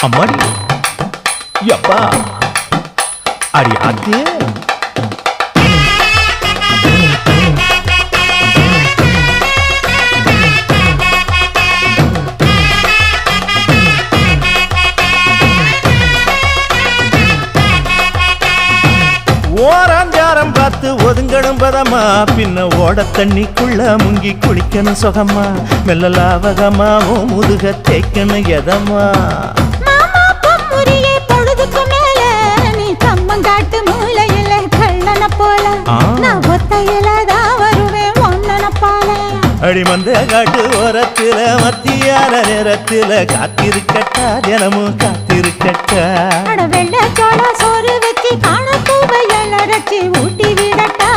அம்மாடி யப்பா அடி ஆத்தே ஓராஞ்சாரம் பார்த்து ஒதுங்கணும் பதமா பின்ன ஓட தண்ணிக்குள்ள முங்கி குளிக்கணும் சுகமா மெல்ல லாவகமா ஓ முதுக தேய்க்கணும் எதமா பொழுதுக்கு மேல நீ கம்மங்காட்டு மூலையில கள்ளன போல நான் ஒத்தையிலதான் வருவேன் ஒன்னன போல அடிமந்த காட்டு ஓரத்துல மத்தியான நேரத்துல காத்திருக்கட்டா தினமும் காத்திருக்கட்டா வெள்ள சோள சோறு வச்சு காண பூவையல் அரைச்சி ஊட்டி விடட்டா